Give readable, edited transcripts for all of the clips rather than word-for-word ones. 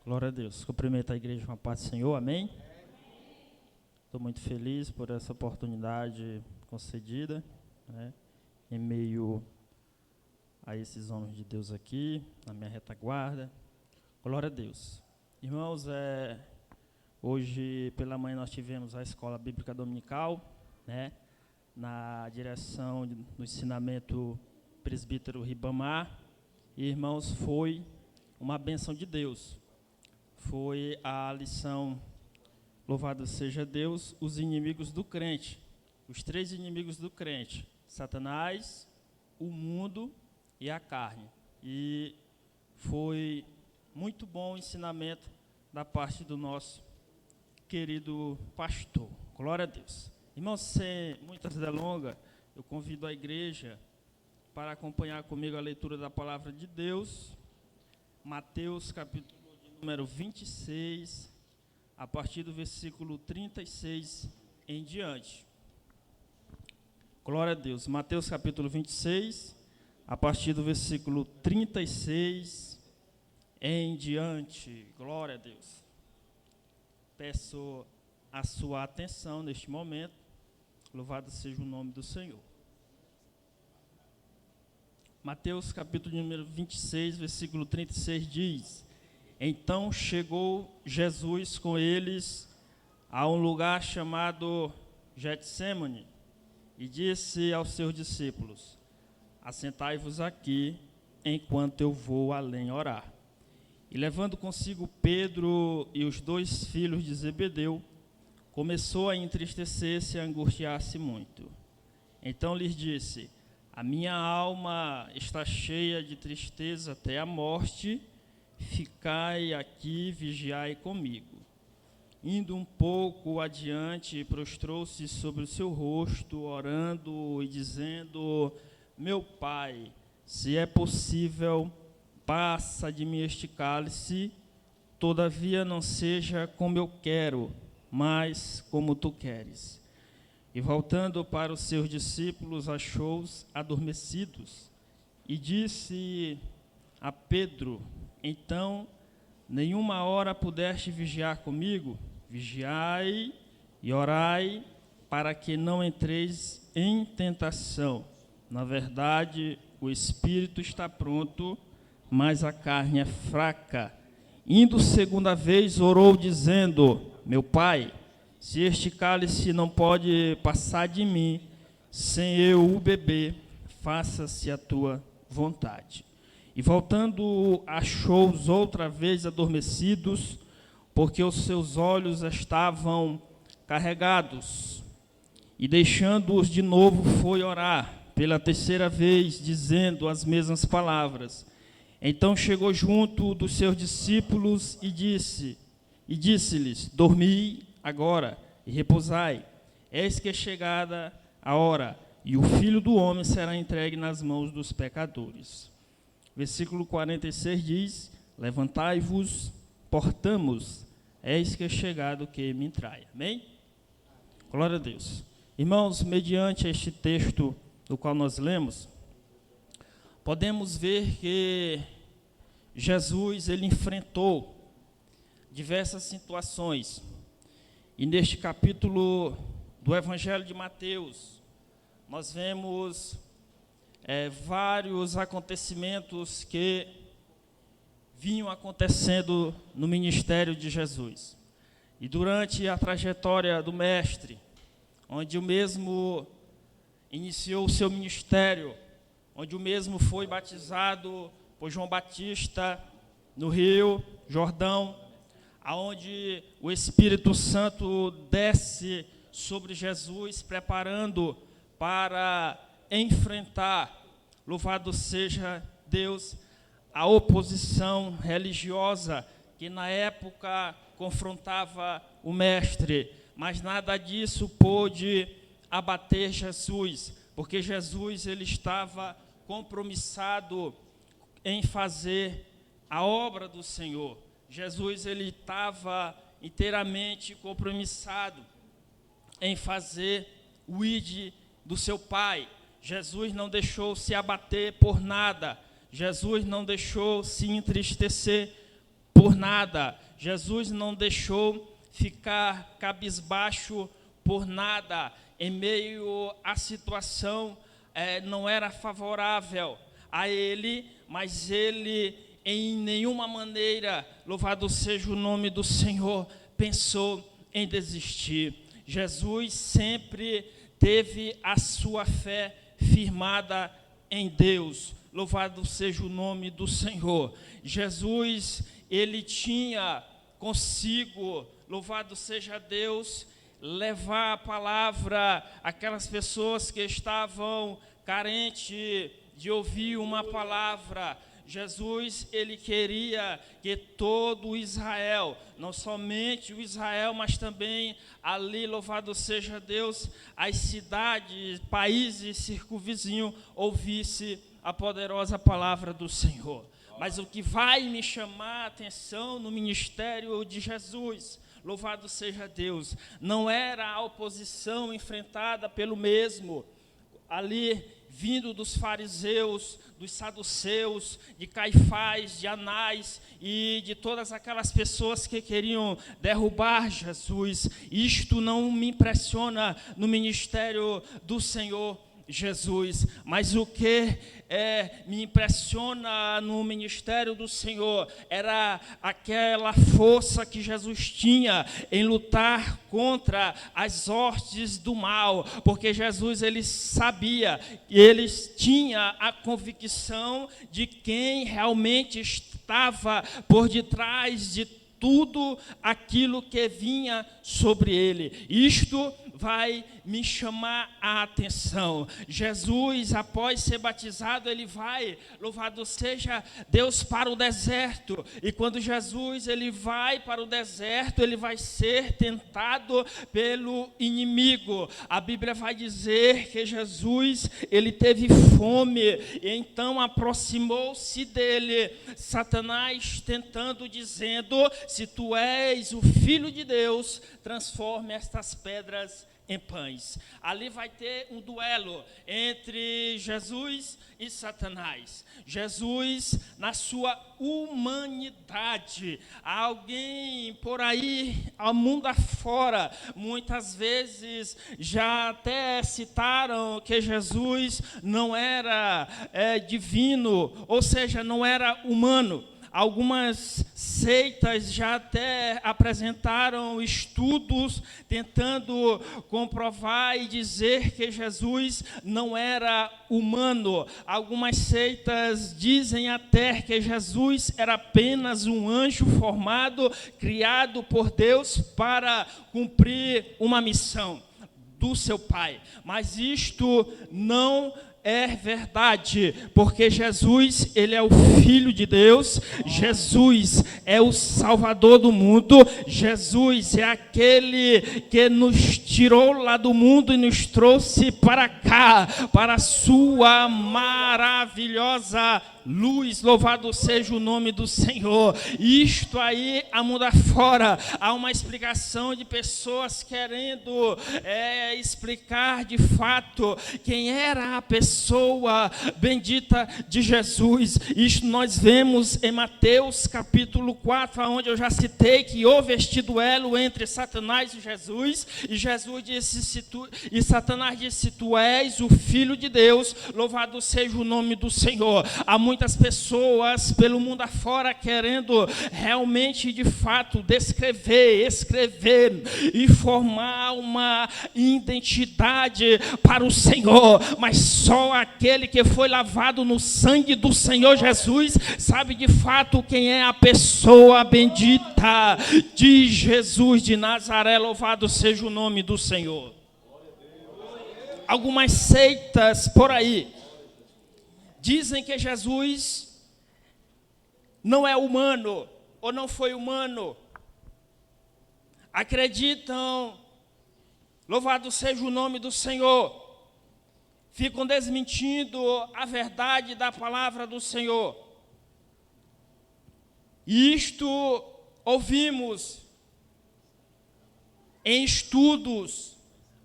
Glória a Deus. Cumprimento a igreja com a paz do Senhor, amém? Estou muito feliz por essa oportunidade concedida, né, em meio a esses homens de Deus aqui, na minha retaguarda. Glória a Deus. Irmãos, hoje pela manhã nós tivemos a Escola Bíblica Dominical, né, na direção do ensinamento presbítero Ribamar. E, irmãos, foi uma bênção de Deus. Foi a lição, louvado seja Deus, os inimigos do crente, os três inimigos do crente: Satanás, o mundo e a carne. E foi muito bom o ensinamento da parte do nosso querido pastor. Glória a Deus. Irmãos, sem muitas delongas, eu convido a igreja para acompanhar comigo a leitura da palavra de Deus, Mateus capítulo número 26, a partir do versículo 36 em diante. Glória a Deus. Mateus capítulo 26, a partir do versículo 36 em diante. Glória a Deus. Peço a sua atenção neste momento. Louvado seja o nome do Senhor. Mateus capítulo número 26, versículo 36 diz: Então chegou Jesus com eles a um lugar chamado Getsêmani e disse aos seus discípulos: Assentai-vos aqui, enquanto eu vou além orar. E levando consigo Pedro e os dois filhos de Zebedeu, começou a entristecer-se e a angustiar-se muito. Então lhes disse: A minha alma está cheia de tristeza até a morte. Ficai aqui, vigiai comigo. Indo um pouco adiante, prostrou-se sobre o seu rosto, orando e dizendo: Meu Pai, se é possível, passa de mim este cálice, todavia não seja como eu quero, mas como tu queres. E voltando para os seus discípulos, achou-os adormecidos, e disse a Pedro: Então, nenhuma hora pudeste vigiar comigo? Vigiai e orai, para que não entreis em tentação. Na verdade, o espírito está pronto, mas a carne é fraca. Indo segunda vez, orou, dizendo: Meu Pai, se este cálice não pode passar de mim, sem eu o beber, faça-se a tua vontade. E voltando, achou-os outra vez adormecidos, porque os seus olhos estavam carregados. E deixando-os de novo, foi orar pela terceira vez, dizendo as mesmas palavras. Então chegou junto dos seus discípulos e disse-lhes: Dormi agora e repousai. Eis que é chegada a hora, e o Filho do Homem será entregue nas mãos dos pecadores. Versículo 46 diz: Levantai-vos, portamos, eis que é chegado o que me trai. Amém? Glória a Deus. Irmãos, mediante este texto do qual nós lemos, podemos ver que Jesus, ele enfrentou diversas situações. E neste capítulo do Evangelho de Mateus, nós vemos vários acontecimentos que vinham acontecendo no ministério de Jesus. E durante a trajetória do Mestre, onde o mesmo iniciou o seu ministério, onde o mesmo foi batizado por João Batista no Rio Jordão, aonde o Espírito Santo desce sobre Jesus, preparando para enfrentar, louvado seja Deus, a oposição religiosa que na época confrontava o Mestre, mas nada disso pôde abater Jesus, porque Jesus, ele estava compromissado em fazer a obra do Senhor. Jesus, ele estava inteiramente compromissado em fazer o ID do seu Pai. Jesus não deixou se abater por nada. Jesus não deixou se entristecer por nada. Jesus não deixou ficar cabisbaixo por nada. Em meio à situação não era favorável a ele, mas ele em nenhuma maneira, louvado seja o nome do Senhor, pensou em desistir. Jesus sempre teve a sua fé firmada em Deus. Louvado seja o nome do Senhor. Jesus, ele tinha consigo, louvado seja Deus, levar a palavra àquelas pessoas que estavam carentes de ouvir uma palavra. Jesus, ele queria que todo Israel, não somente o Israel, mas também ali, louvado seja Deus, as cidades, países circunvizinhos, ouvisse a poderosa palavra do Senhor. Mas o que vai me chamar a atenção no ministério de Jesus, louvado seja Deus, não era a oposição enfrentada pelo mesmo, ali vindo dos fariseus, dos saduceus, de Caifás, de Anás e de todas aquelas pessoas que queriam derrubar Jesus. Isto não me impressiona no ministério do Senhor Jesus, mas o que me impressiona no ministério do Senhor era aquela força que Jesus tinha em lutar contra as hostes do mal, porque Jesus, ele sabia, ele tinha a convicção de quem realmente estava por detrás de tudo aquilo que vinha sobre ele. Isto vai me chamar a atenção. Jesus, após ser batizado, ele vai, louvado seja Deus, para o deserto. E quando Jesus ele vai para o deserto, ele vai ser tentado pelo inimigo. A Bíblia vai dizer que Jesus, ele teve fome, e então aproximou-se dele Satanás, tentando, dizendo: se tu és o Filho de Deus, transforme estas pedras em pães. Ali vai ter um duelo entre Jesus e Satanás. Jesus, na sua humanidade, alguém por aí, ao mundo afora, muitas vezes já até citaram que Jesus não era divino, ou seja, não era humano. Algumas seitas já até apresentaram estudos tentando comprovar e dizer que Jesus não era humano. Algumas seitas dizem até que Jesus era apenas um anjo formado, criado por Deus para cumprir uma missão do seu Pai. Mas isto não é verdade, porque Jesus, ele é o Filho de Deus, Jesus é o Salvador do mundo, Jesus é aquele que nos tirou lá do mundo e nos trouxe para cá, para a sua maravilhosa luz. Louvado seja o nome do Senhor. Isto aí, a mundo afora, há uma explicação de pessoas querendo explicar de fato quem era a pessoa bendita de Jesus. Isto nós vemos em Mateus capítulo 4, onde eu já citei que houve este duelo entre Satanás e Jesus disse, e Satanás disse: tu és o Filho de Deus, louvado seja o nome do Senhor. Há muitas pessoas pelo mundo afora querendo realmente, de fato, descrever, escrever e formar uma identidade para o Senhor, mas só aquele que foi lavado no sangue do Senhor Jesus sabe de fato quem é a pessoa bendita de Jesus de Nazaré. Louvado seja o nome do Senhor. Algumas seitas por aí dizem que Jesus não é humano, ou não foi humano. Acreditam, louvado seja o nome do Senhor, ficam desmentindo a verdade da palavra do Senhor. E isto ouvimos em estudos,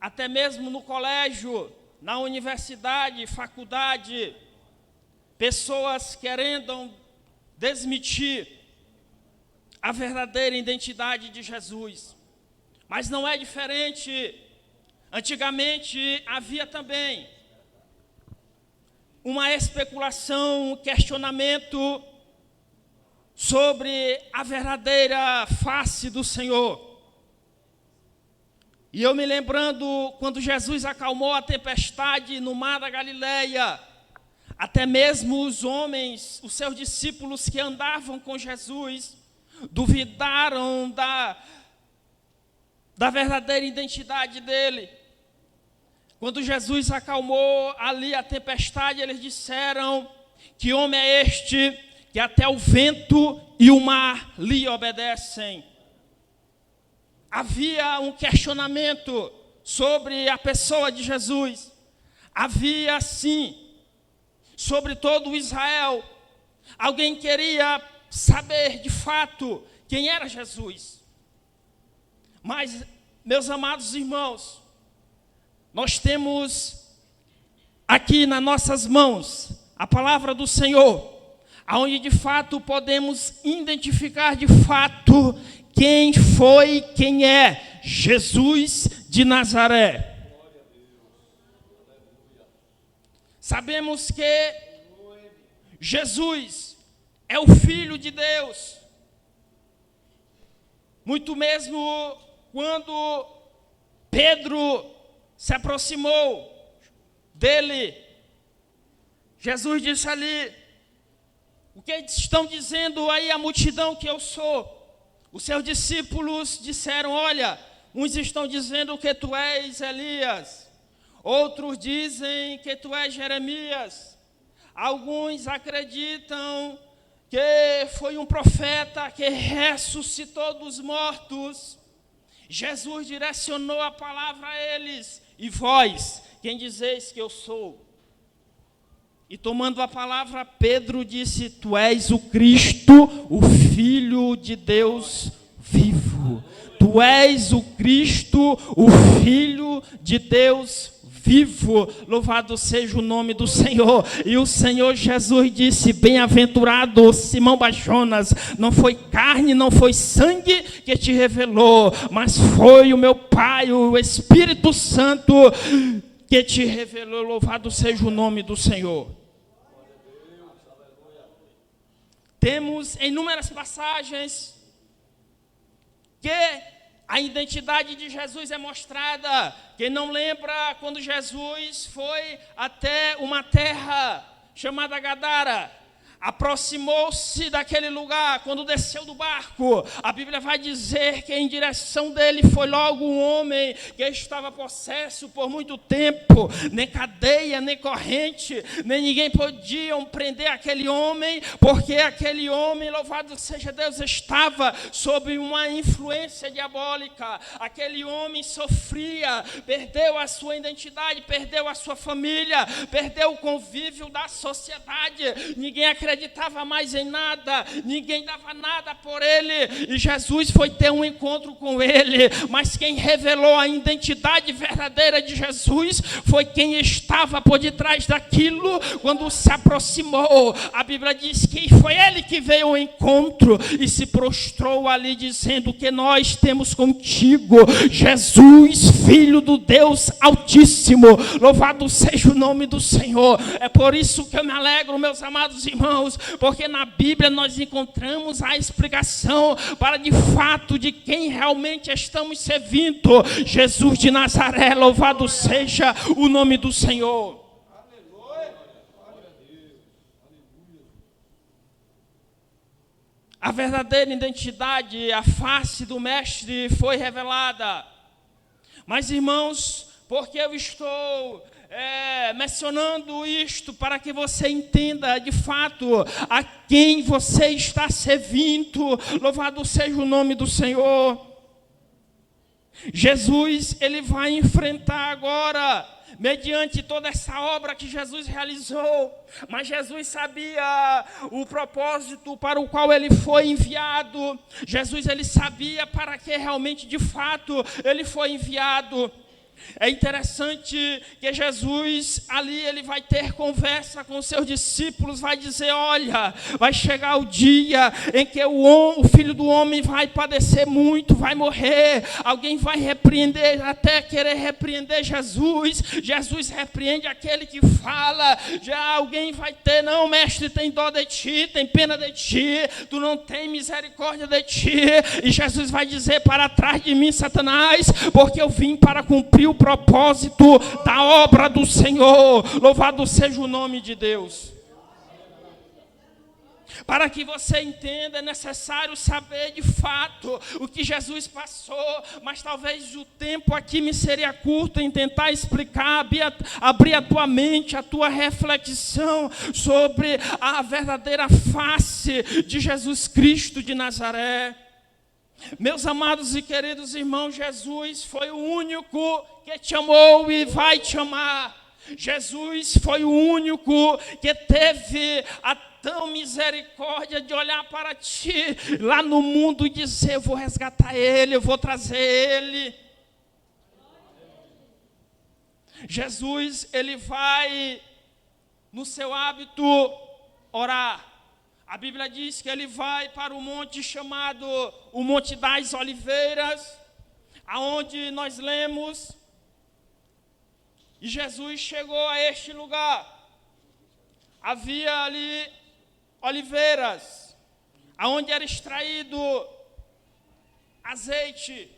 até mesmo no colégio, na universidade, faculdade, pessoas querendo desmentir a verdadeira identidade de Jesus. Mas não é diferente. Antigamente havia também uma especulação, um questionamento sobre a verdadeira face do Senhor. E eu me lembrando, quando Jesus acalmou a tempestade no mar da Galileia, até mesmo os homens, os seus discípulos que andavam com Jesus, duvidaram da verdadeira identidade dele. Quando Jesus acalmou ali a tempestade, eles disseram: que homem é este que até o vento e o mar lhe obedecem? Havia um questionamento sobre a pessoa de Jesus. Havia, sim, sobre todo o Israel. Alguém queria saber, de fato, quem era Jesus. Mas, meus amados irmãos, nós temos aqui nas nossas mãos a palavra do Senhor, onde de fato podemos identificar de fato quem foi, quem é Jesus de Nazaré. Sabemos que Jesus é o Filho de Deus. Muito mesmo quando Pedro se aproximou dele, Jesus disse ali: o que estão dizendo aí a multidão que eu sou? Os seus discípulos disseram: olha, uns estão dizendo que tu és Elias, outros dizem que tu és Jeremias, alguns acreditam que foi um profeta que ressuscitou dos mortos. Jesus direcionou a palavra a eles: e vós, quem dizeis que eu sou? E tomando a palavra, Pedro disse: tu és o Cristo, o Filho de Deus vivo. Tu és o Cristo, o Filho de Deus vivo. Louvado seja o nome do Senhor. E o Senhor Jesus disse: bem-aventurado Simão Bajonas, não foi carne, não foi sangue que te revelou, mas foi o meu Pai, o Espírito Santo, que te revelou. Louvado seja o nome do Senhor. Temos inúmeras passagens que a identidade de Jesus é mostrada. Quem não lembra quando Jesus foi até uma terra chamada Gadara, aproximou-se daquele lugar, quando desceu do barco, a Bíblia vai dizer que em direção dele foi logo um homem que estava possesso por muito tempo, nem cadeia, nem corrente, nem ninguém podia prender aquele homem, porque aquele homem, louvado seja Deus, estava sob uma influência diabólica. Aquele homem sofria, perdeu a sua identidade, perdeu a sua família, perdeu o convívio da sociedade, ninguém acreditava mais em nada, ninguém dava nada por ele, e Jesus foi ter um encontro com ele. Mas quem revelou a identidade verdadeira de Jesus foi quem estava por detrás daquilo. Quando se aproximou, a Bíblia diz que foi ele que veio ao encontro e se prostrou ali, dizendo: que nós temos contigo, Jesus, Filho do Deus Altíssimo. Louvado seja o nome do Senhor. É por isso que eu me alegro, meus amados irmãos, porque na Bíblia nós encontramos a explicação para de fato de quem realmente estamos servindo: Jesus de Nazaré. Louvado seja o nome do Senhor. A verdadeira identidade, a face do Mestre foi revelada. Mas, irmãos, porque eu estou mencionando isto para que você entenda de fato a quem você está servindo. Louvado seja o nome do Senhor. Jesus, ele vai enfrentar agora, mediante toda essa obra que Jesus realizou, mas Jesus sabia o propósito para o qual ele foi enviado. Jesus, ele sabia para que realmente, de fato, ele foi enviado. É interessante que Jesus, ali, ele vai ter conversa com seus discípulos, vai dizer, olha, vai chegar o dia em que o Filho do Homem vai padecer muito, vai morrer, alguém vai repreender, até querer repreender Jesus, Jesus repreende aquele que fala, já alguém vai ter, não, mestre, tem dó de ti, tem pena de ti, tu não tem misericórdia de ti, e Jesus vai dizer, para trás de mim, Satanás, porque eu vim para cumprir o propósito da obra do Senhor. Louvado seja o nome de Deus. Para que você entenda, é necessário saber de fato o que Jesus passou, mas talvez o tempo aqui me seria curto em tentar explicar, abrir a tua mente, a tua reflexão sobre a verdadeira face de Jesus Cristo de Nazaré. Meus amados e queridos irmãos, Jesus foi o único que te amou e vai te amar. Jesus foi o único que teve a tão misericórdia de olhar para ti lá no mundo e dizer, eu vou resgatar ele, eu vou trazer ele. Jesus, ele vai no seu hábito orar. A Bíblia diz que ele vai para o monte chamado o Monte das Oliveiras, aonde nós lemos, e Jesus chegou a este lugar. Havia ali oliveiras, aonde era extraído azeite,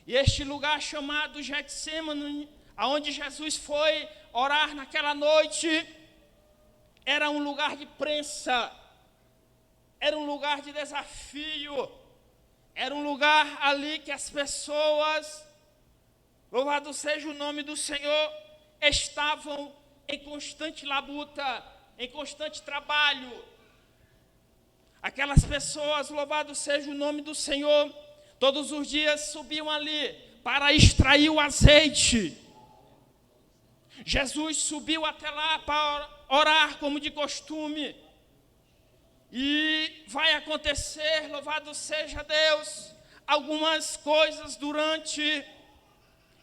e este lugar chamado Getsêmani, aonde Jesus foi orar naquela noite, era um lugar de prensa. Era um lugar de desafio, era um lugar ali que as pessoas, louvado seja o nome do Senhor, estavam em constante labuta, em constante trabalho. Aquelas pessoas, louvado seja o nome do Senhor, todos os dias subiam ali para extrair o azeite. Jesus subiu até lá para orar como de costume. E vai acontecer, louvado seja Deus, algumas coisas durante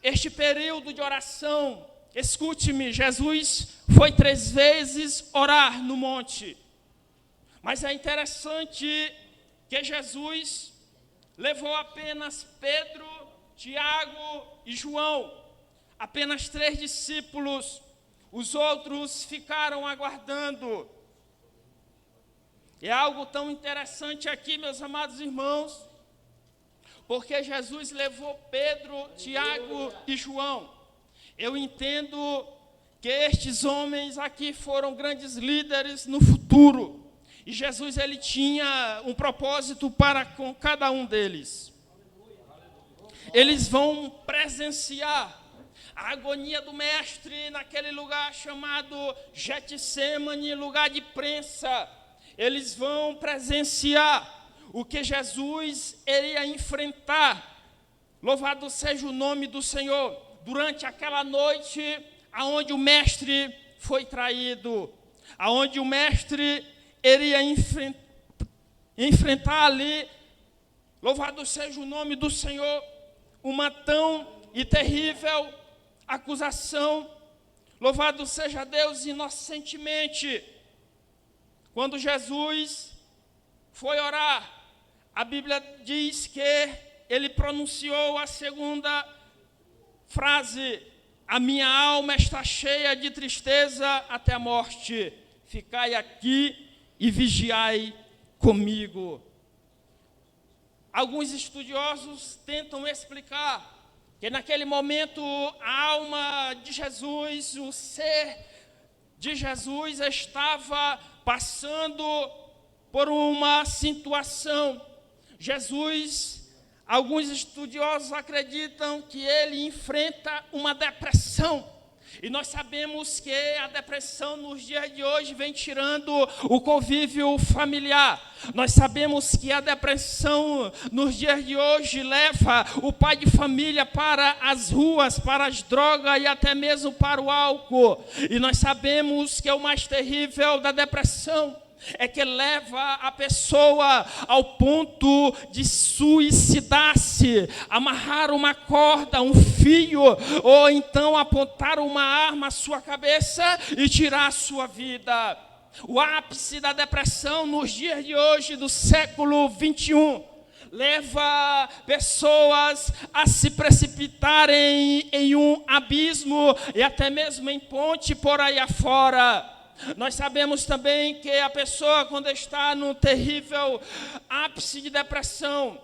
este período de oração. Escute-me, Jesus foi 3 vezes orar no monte. Mas é interessante que Jesus levou apenas Pedro, Tiago e João. Apenas 3 discípulos, os outros ficaram aguardando. É algo tão interessante aqui, meus amados irmãos, porque Jesus levou Pedro, Tiago e João. Eu entendo que estes homens aqui foram grandes líderes no futuro. E Jesus, ele tinha um propósito para com cada um deles. Eles vão presenciar a agonia do mestre naquele lugar chamado Getsêmani, lugar de prensa. Eles vão presenciar o que Jesus iria enfrentar. Louvado seja o nome do Senhor. Durante aquela noite, aonde o mestre foi traído, aonde o mestre iria enfrentar ali, louvado seja o nome do Senhor, uma tão e terrível acusação. Louvado seja Deus inocentemente. Quando Jesus foi orar, a Bíblia diz que ele pronunciou a segunda frase: a minha alma está cheia de tristeza até a morte, ficai aqui e vigiai comigo. Alguns estudiosos tentam explicar que naquele momento a alma de Jesus, o ser de Jesus estava passando por uma situação. Jesus, alguns estudiosos acreditam que ele enfrenta uma depressão. E nós sabemos que a depressão nos dias de hoje vem tirando o convívio familiar. Nós sabemos que a depressão nos dias de hoje leva o pai de família para as ruas, para as drogas e até mesmo para o álcool. E nós sabemos que é o mais terrível da depressão é que leva a pessoa ao ponto de suicidar-se, amarrar uma corda, um fio, ou então apontar uma arma à sua cabeça e tirar a sua vida. O ápice da depressão nos dias de hoje, do século 21, leva pessoas a se precipitarem em um abismo e até mesmo em ponte por aí afora. Nós sabemos também que a pessoa, quando está num terrível ápice de depressão,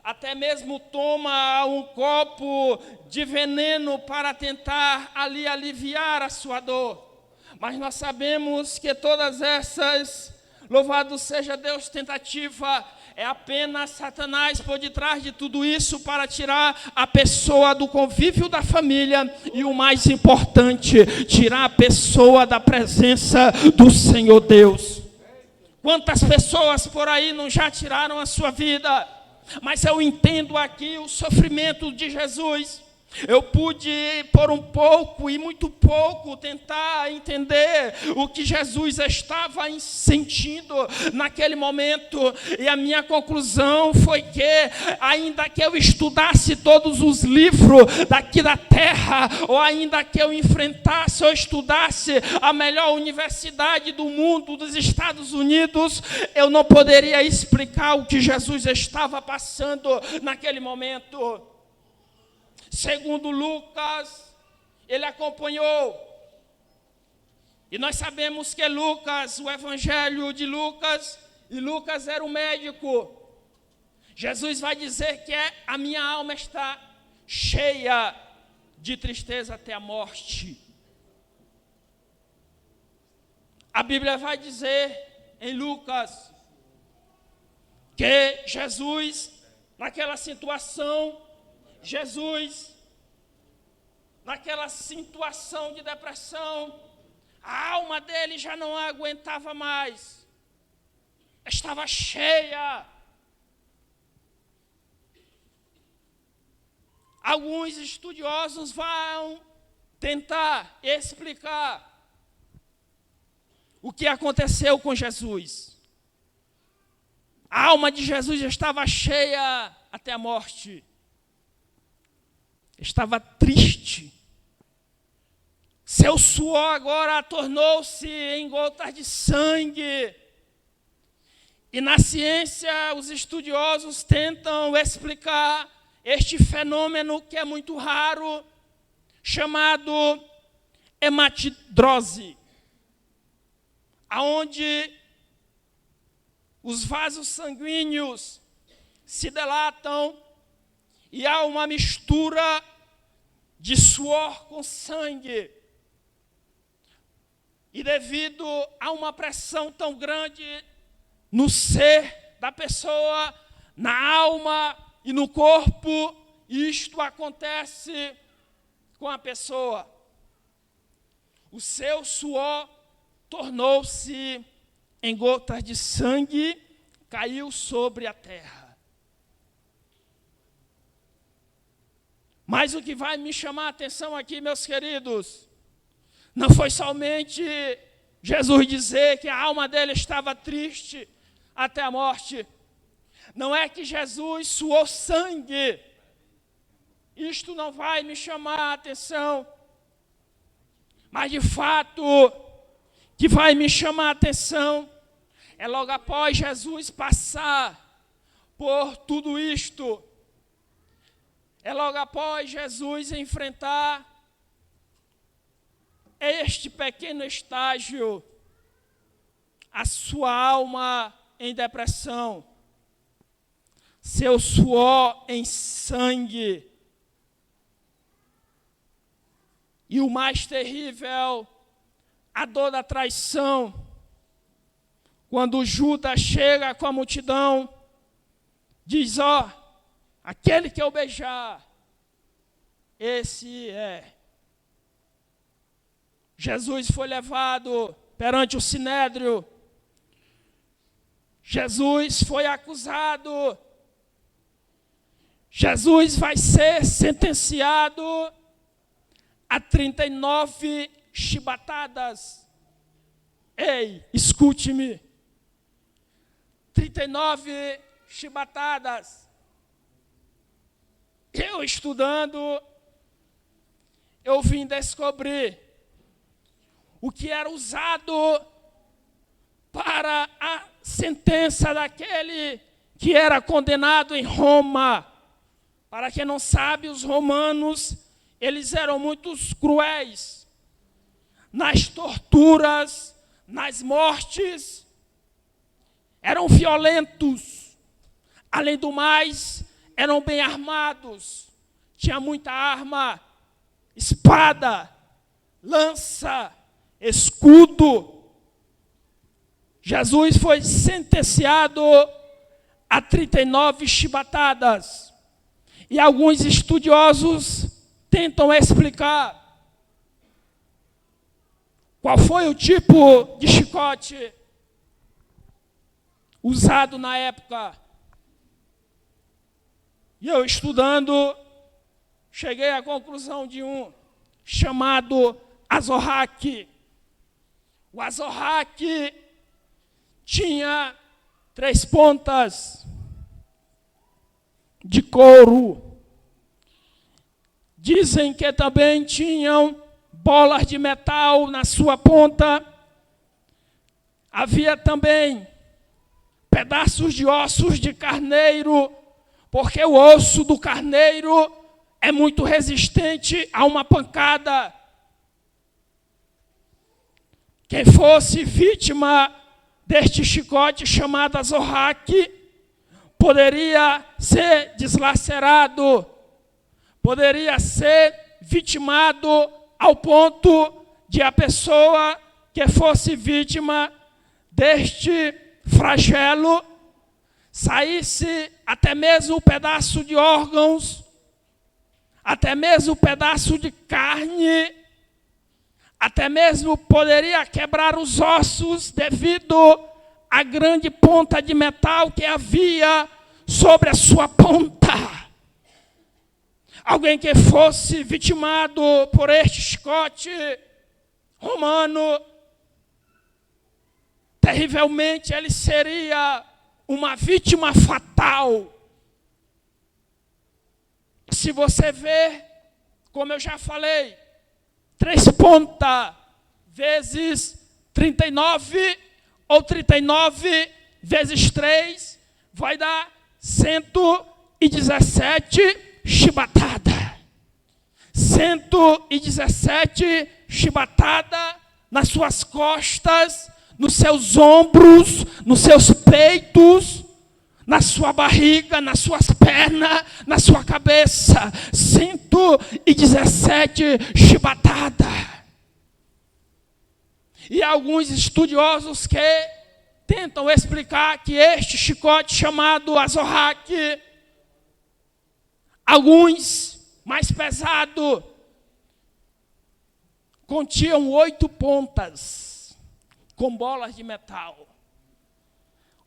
até mesmo toma um copo de veneno para tentar ali aliviar a sua dor. Mas nós sabemos que todas essas, louvado seja Deus, tentativa, é apenas Satanás por detrás de tudo isso para tirar a pessoa do convívio da família e, o mais importante, tirar a pessoa da presença do Senhor Deus. Quantas pessoas por aí não já tiraram a sua vida? Mas eu entendo aqui o sofrimento de Jesus. Eu pude, por um pouco e muito pouco, tentar entender o que Jesus estava sentindo naquele momento. E a minha conclusão foi que, ainda que eu estudasse todos os livros daqui da terra, ou ainda que eu enfrentasse ou estudasse a melhor universidade do mundo, dos Estados Unidos, eu não poderia explicar o que Jesus estava passando naquele momento. Segundo Lucas, ele acompanhou. E nós sabemos que Lucas, o evangelho de Lucas, e Lucas era um médico. Jesus vai dizer que a minha alma está cheia de tristeza até a morte. A Bíblia vai dizer em Lucas que Jesus, naquela situação, naquela situação de depressão, a alma dele já não aguentava mais, estava cheia. Alguns estudiosos vão tentar explicar o que aconteceu com Jesus. A alma de Jesus estava cheia até a morte. Estava triste. Seu suor agora tornou-se em gotas de sangue. E na ciência, os estudiosos tentam explicar este fenômeno que é muito raro, chamado hematidrose, aonde os vasos sanguíneos se dilatam e há uma mistura de suor com sangue. E devido a uma pressão tão grande no ser da pessoa, na alma e no corpo, isto acontece com a pessoa. O seu suor tornou-se em gotas de sangue, caiu sobre a terra. Mas o que vai me chamar a atenção aqui, meus queridos, não foi somente Jesus dizer que a alma dele estava triste até a morte. Não é que Jesus suou sangue. Isto não vai me chamar a atenção. Mas, de fato, que vai me chamar a atenção é logo após Jesus passar por tudo isto. É logo após Jesus enfrentar este pequeno estágio, a sua alma em depressão, seu suor em sangue. E o mais terrível, a dor da traição. Quando Judas chega com a multidão, diz, aquele que eu beijar, esse é. Jesus foi levado perante o sinédrio. Jesus foi acusado. Jesus vai ser sentenciado a 39 chibatadas. Ei, escute-me. 39 chibatadas. Eu estudando, eu vim descobrir o que era usado para a sentença daquele que era condenado em Roma. Para quem não sabe, os romanos, eles eram muito cruéis nas torturas, nas mortes, eram violentos. Além do mais, eram bem armados, tinha muita arma, espada, lança, escudo. Jesus foi sentenciado a 39 chibatadas. E alguns estudiosos tentam explicar qual foi o tipo de chicote usado na época. E eu estudando, cheguei à conclusão de um chamado azorraque. O azorraque tinha 3 pontas de couro. Dizem que também tinham bolas de metal na sua ponta. Havia também pedaços de ossos de carneiro, porque o osso do carneiro é muito resistente a uma pancada. Quem fosse vítima deste chicote chamado azorraque poderia ser deslacerado, poderia ser vitimado ao ponto de a pessoa que fosse vítima deste flagelo saísse até mesmo um pedaço de órgãos, até mesmo um pedaço de carne, até mesmo poderia quebrar os ossos devido à grande ponta de metal que havia sobre a sua ponta. Alguém que fosse vitimado por este chicote romano, terrivelmente ele seria uma vítima fatal. Se você ver, como eu já falei, 3 pontas vezes 39, ou 39 vezes 3, vai dar 117 chibatadas. 117 chibatadas nas suas costas, nos seus ombros, nos seus peitos, na sua barriga, nas suas pernas, na sua cabeça. 117 chibatadas. E alguns estudiosos que tentam explicar que este chicote chamado azorraque, alguns mais pesados, continham 8 pontas com bolas de metal,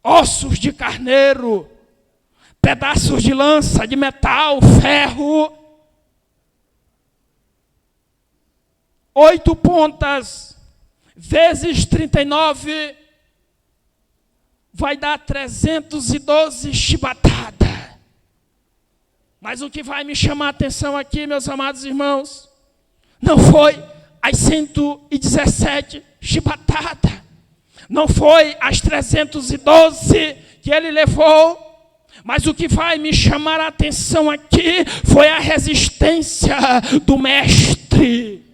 ossos de carneiro, pedaços de lança de metal, ferro. 8 pontas vezes 39 vai dar 312 chibatadas. Mas o que vai me chamar a atenção aqui, meus amados irmãos, não foi as 117 chibatadas, não foi as 312 que ele levou, mas o que vai me chamar a atenção aqui foi a resistência do mestre.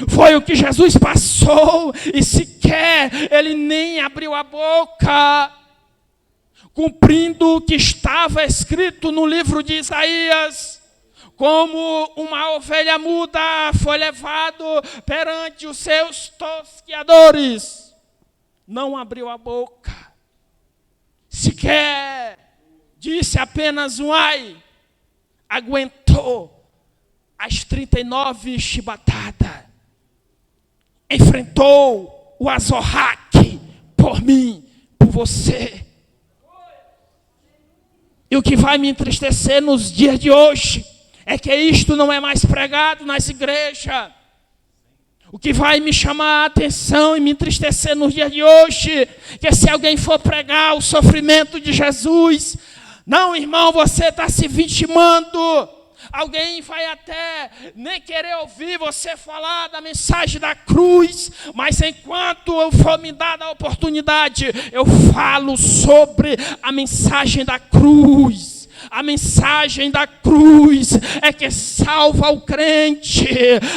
Foi o que Jesus passou e sequer ele nem abriu a boca, cumprindo o que estava escrito no livro de Isaías. Como uma ovelha muda foi levado perante os seus tosqueadores, não abriu a boca, sequer disse apenas um ai, aguentou as 39 chibatadas, enfrentou o azorraque por mim, por você. E o que vai me entristecer nos dias de hoje é que isto não é mais pregado nas igrejas. O que vai me chamar a atenção e me entristecer nos dias de hoje, que se alguém for pregar o sofrimento de Jesus, não, irmão, você está se vitimando. Alguém vai até nem querer ouvir você falar da mensagem da cruz, mas enquanto eu for me dada a oportunidade, eu falo sobre a mensagem da cruz. A mensagem da cruz é que salva o crente.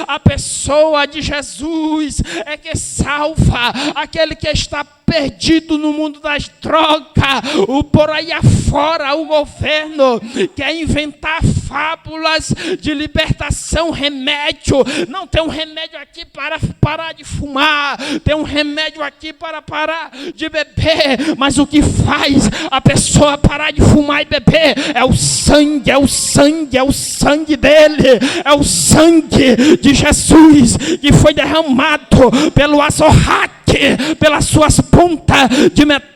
A pessoa de Jesus é que salva aquele que está perdido no mundo das drogas. O por aí afora, o governo quer inventar fábulas de libertação, remédio. Não tem um remédio aqui para parar de fumar, tem um remédio aqui para parar de beber, mas o que faz a pessoa parar de fumar e beber é o sangue, é o sangue, é o sangue dele, é o sangue de Jesus que foi derramado pelo azorraque, pelas suas pontas de metal.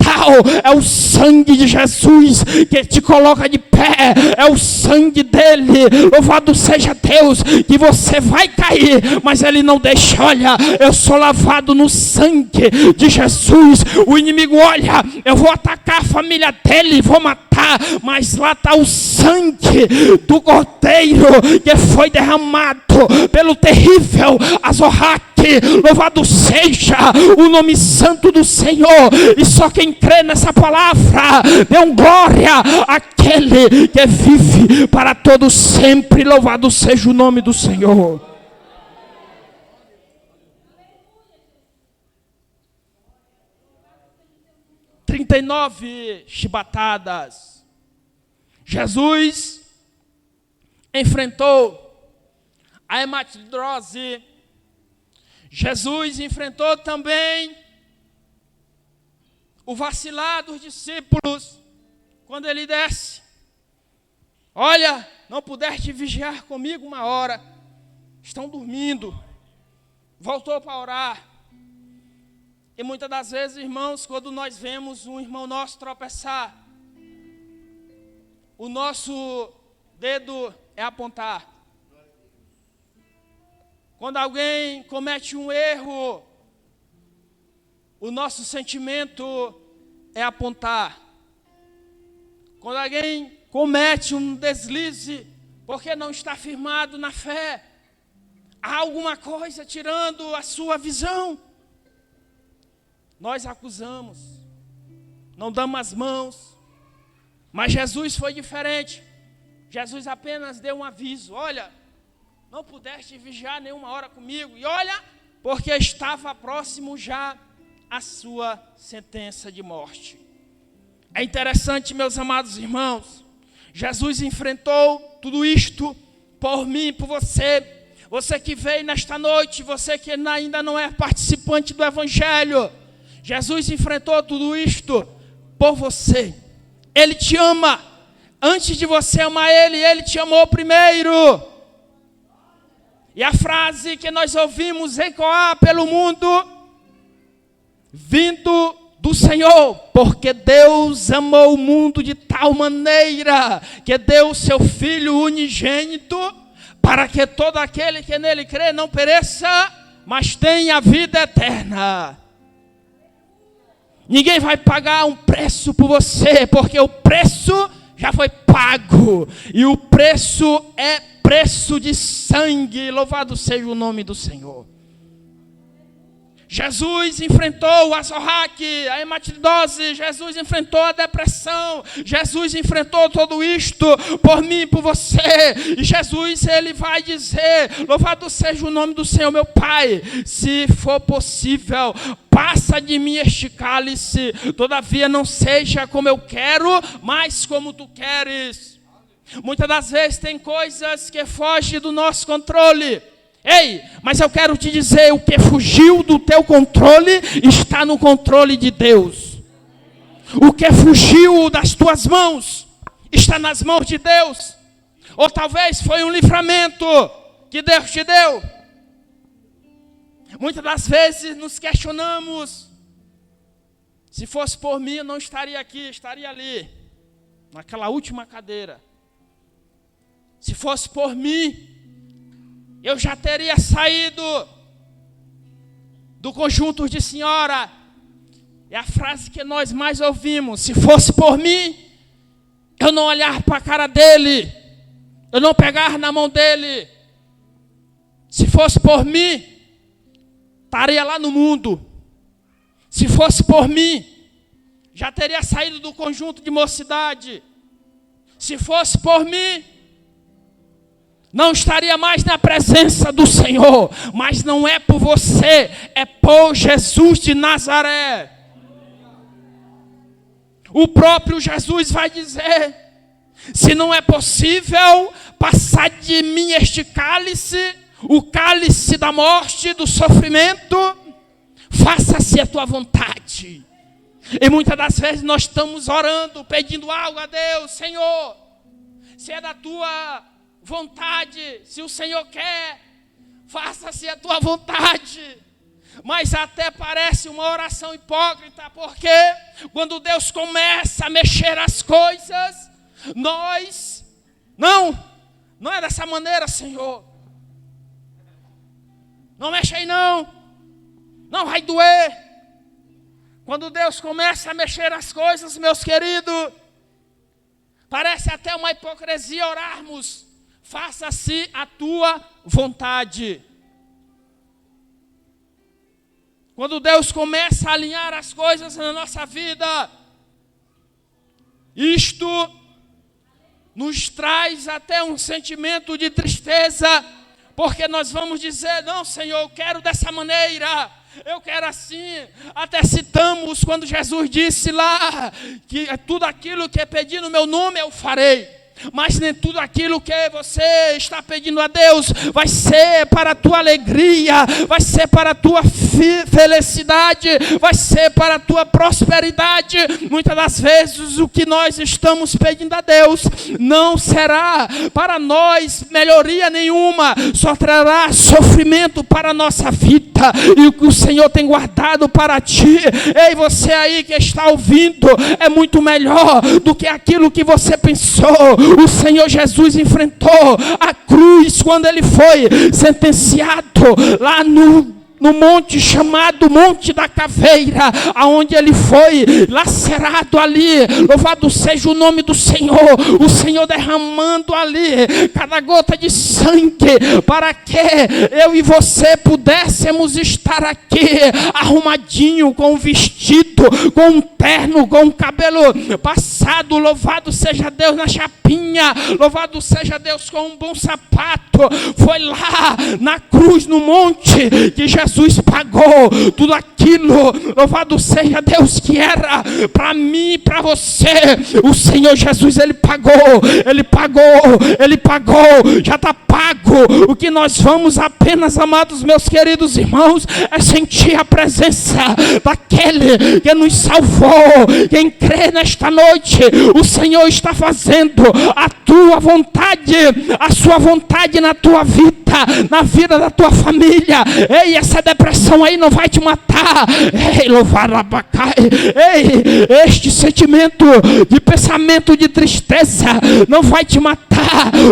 É o sangue de Jesus que te coloca de pé, é o sangue dele. Louvado seja Deus, que você vai cair, mas ele não deixa. Olha, eu sou lavado no sangue de Jesus. O inimigo, olha, eu vou atacar a família dele, vou matar, mas lá está o sangue do Cordeiro que foi derramado pelo terrível azorraque. Louvado seja o nome santo do Senhor. E só quem crê nessa palavra, dê um glória àquele que vive para todo sempre. Louvado seja o nome do Senhor. "39 chibatadas. Jesus enfrentou a hematidrose. Jesus enfrentou também o vacilar dos discípulos quando ele desce. Olha, não pudeste vigiar comigo 1 hora. Estão dormindo. Voltou para orar. E muitas das vezes, irmãos, quando nós vemos um irmão nosso tropeçar, o nosso dedo é apontar. Quando alguém comete um erro, o nosso sentimento é apontar. Quando alguém comete um deslize, porque não está firmado na fé, há alguma coisa tirando a sua visão, nós acusamos, não damos as mãos. Mas Jesus foi diferente. Jesus apenas deu um aviso: olha, não pudeste vigiar nenhuma hora comigo. E olha, porque estava próximo já a sua sentença de morte. É interessante, meus amados irmãos, Jesus enfrentou tudo isto por mim, por você. Você que veio nesta noite, você que ainda não é participante do Evangelho, Jesus enfrentou tudo isto por você. Ele te ama. Antes de você amar Ele, Ele te amou primeiro. E a frase que nós ouvimos ecoar pelo mundo, vindo do Senhor: porque Deus amou o mundo de tal maneira que deu o seu Filho unigênito, para que todo aquele que nele crê não pereça, mas tenha vida eterna. Ninguém vai pagar um preço por você, porque o preço já foi pago. E o preço é preço de sangue. Louvado seja o nome do Senhor. Jesus enfrentou o azorraque, a hematidose. Jesus enfrentou a depressão. Jesus enfrentou tudo isto por mim e por você. E Jesus, ele vai dizer: louvado seja o nome do Senhor, meu Pai, se for possível, passa de mim este cálice, todavia não seja como eu quero, mas como tu queres. Muitas das vezes tem coisas que fogem do nosso controle. Ei, mas eu quero te dizer, o que fugiu do teu controle está no controle de Deus. O que fugiu das tuas mãos está nas mãos de Deus. Ou talvez foi um livramento que Deus te deu. Muitas das vezes nos questionamos: se fosse por mim, eu não estaria aqui, estaria ali, naquela última cadeira. Se fosse por mim, eu já teria saído. do conjunto de senhora, é a frase que nós mais ouvimos: se fosse por mim, eu não olhar para a cara dele, eu não pegar na mão dele. Se fosse por mim, estaria lá no mundo. Se fosse por mim, já teria saído do conjunto de mocidade. Se fosse por mim, não estaria mais na presença do Senhor. Mas não é por você, é por Jesus de Nazaré. O próprio Jesus vai dizer: se não é possível passar de mim este cálice, o cálice da morte, do sofrimento, faça-se a tua vontade. E muitas das vezes nós estamos orando, pedindo algo a Deus: Senhor, se é da tua vontade, se o Senhor quer, faça-se a tua vontade. Mas até parece uma oração hipócrita, porque quando Deus começa a mexer as coisas, nós, não é dessa maneira, Senhor. Não mexe aí não vai doer. Quando Deus começa a mexer as coisas, meus queridos, parece até uma hipocrisia orarmos: faça-se a tua vontade. Quando Deus começa a alinhar as coisas na nossa vida, isto nos traz até um sentimento de tristeza, porque nós vamos dizer: não, Senhor, eu quero dessa maneira, eu quero assim. Até citamos quando Jesus disse lá que tudo aquilo que é pedir no meu nome eu farei. Mas nem tudo aquilo que você está pedindo a Deus vai ser para a tua alegria, vai ser para a tua felicidade, vai ser para a tua prosperidade. Muitas das vezes o que nós estamos pedindo a Deus não será para nós melhoria nenhuma, só trará sofrimento para a nossa vida. E o que o Senhor tem guardado para ti, ei, você aí que está ouvindo, é muito melhor do que aquilo que você pensou. O Senhor Jesus enfrentou a cruz quando ele foi sentenciado lá no monte chamado Monte da Caveira, aonde ele foi lacerado ali. Louvado seja o nome do Senhor. O Senhor derramando ali cada gota de sangue, para que eu e você pudéssemos estar aqui arrumadinho, com um vestido, com um terno, com um cabelo passado. Louvado seja Deus, na chapinha. Louvado seja Deus, com um bom sapato. Foi lá na cruz, no monte, que Jesus pagou tudo aquilo. Louvado seja Deus, que era para mim e para você. O Senhor Jesus, Ele pagou, já está pago. O que nós vamos apenas, amados meus queridos irmãos, é sentir a presença daquele que nos salvou. Quem crê nesta noite, o Senhor está fazendo a tua vontade, a sua vontade na tua vida, na vida da tua família. Ei, essa depressão aí não vai te matar. Ei, louvado abacai. Ei, este sentimento de pensamento de tristeza não vai te matar.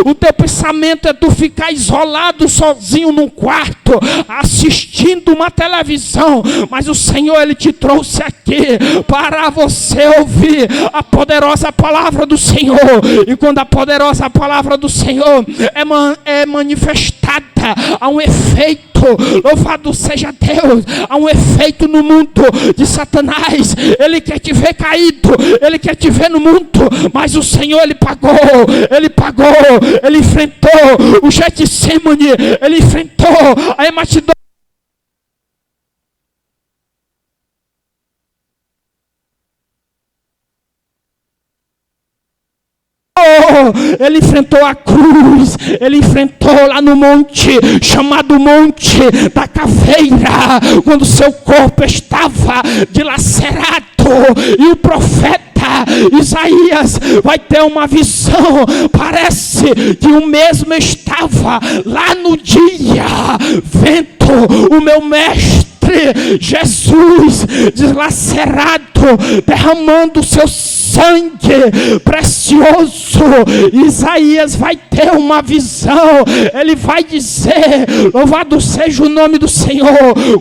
O teu pensamento é tu ficar isolado sozinho num quarto, assistindo uma televisão. Mas o Senhor, Ele te trouxe aqui para você ouvir a poderosa palavra do Senhor. E quando a poderosa palavra do Senhor é manifestada, há um efeito. Louvado seja Deus, há um efeito no mundo de Satanás. Ele quer te ver caído, ele quer te ver no mundo, mas o Senhor, Ele pagou, Ele enfrentou o Getsemane, Ele enfrentou a hematidão. Ele enfrentou a cruz, ele enfrentou lá no monte, chamado Monte da Caveira, quando seu corpo estava dilacerado. E o profeta Isaías vai ter uma visão, parece que o mesmo estava lá no dia, vendo o meu mestre entre Jesus dilacerado, derramando o seu sangue precioso. Isaías vai ter uma visão. Ele vai dizer: louvado seja o nome do Senhor.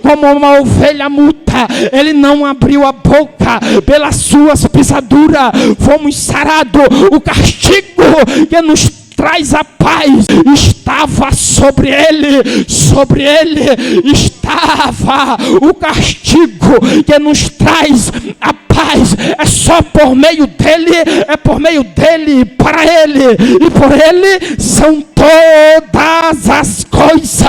Como uma ovelha muda, ele não abriu a boca, pelas suas pisaduras fomos sarados. O castigo que nos traz a paz estava sobre ele estava o castigo que nos traz a paz. É só por meio dele, é por meio dele, para ele e por ele são todas as coisas.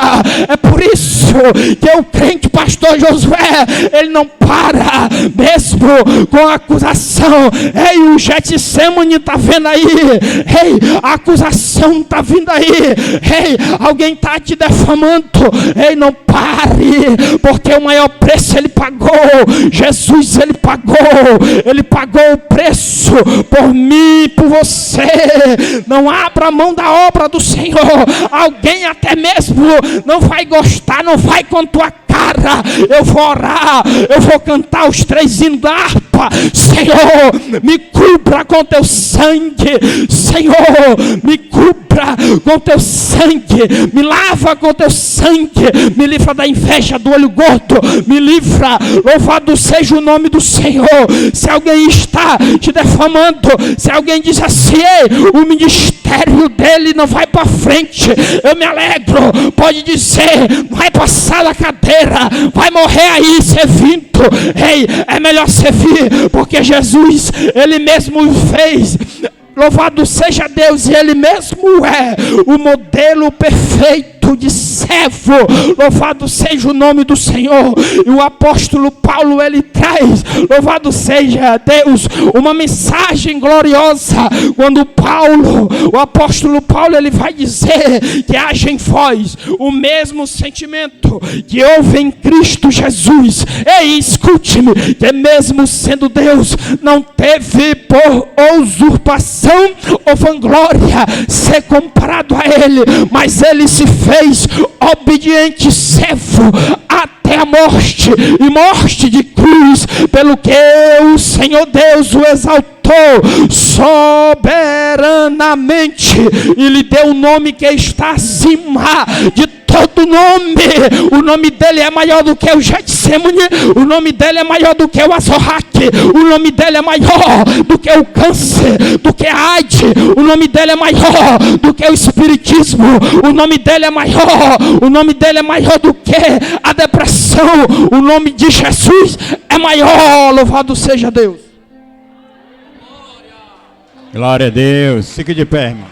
É por isso que o crente pastor Josué, ele não para mesmo com a acusação. Ei, o Getsemane está vendo aí. Ei, a acusação está vindo aí. Ei, alguém está te defamando. Ei, não pare, porque o maior preço ele pagou. Jesus, ele pagou o preço por mim, por você. Não abra a mão da obra do Senhor. Alguém até mesmo não vai gostar, não vai com tua cara. Eu vou orar, eu vou cantar os 3 hinos da harpa. Senhor, me cubra com teu sangue. Senhor, me cubra com teu sangue. Me lava com teu sangue. Me livra da inveja, do olho gordo. Me livra. Louvado seja o nome do Senhor. Se alguém está te defamando, se alguém diz assim: ei, o ministério dele não vai para frente, eu me alegro. Pode dizer: vai passar da cadeira, vai morrer aí servindo. Ei, é melhor servir, porque Jesus, ele mesmo fez. Louvado seja Deus, e ele mesmo é o modelo perfeito de servo. Louvado seja o nome do Senhor. E o apóstolo Paulo, ele traz, louvado seja Deus, uma mensagem gloriosa. Quando o apóstolo Paulo, ele vai dizer que haja em vós o mesmo sentimento que houve em Cristo Jesus. Ei, escute-me, que mesmo sendo Deus, não teve por usurpação ou vanglória ser comparado a ele, mas ele se fez obediente servo até a morte, e morte de cruz, pelo que o Senhor Deus o exaltou soberanamente e lhe deu o nome que está acima de todo nome. O nome dele é maior do que o Getsemane, o nome dele é maior do que o Azorraque, o nome dele é maior do que o câncer, do que a AIDS, o nome dele é maior do que o espiritismo, o nome dele é maior, o nome dele é maior do que a depressão. O nome de Jesus é maior. Louvado seja Deus. Glória a Deus. Fique de pé, irmão.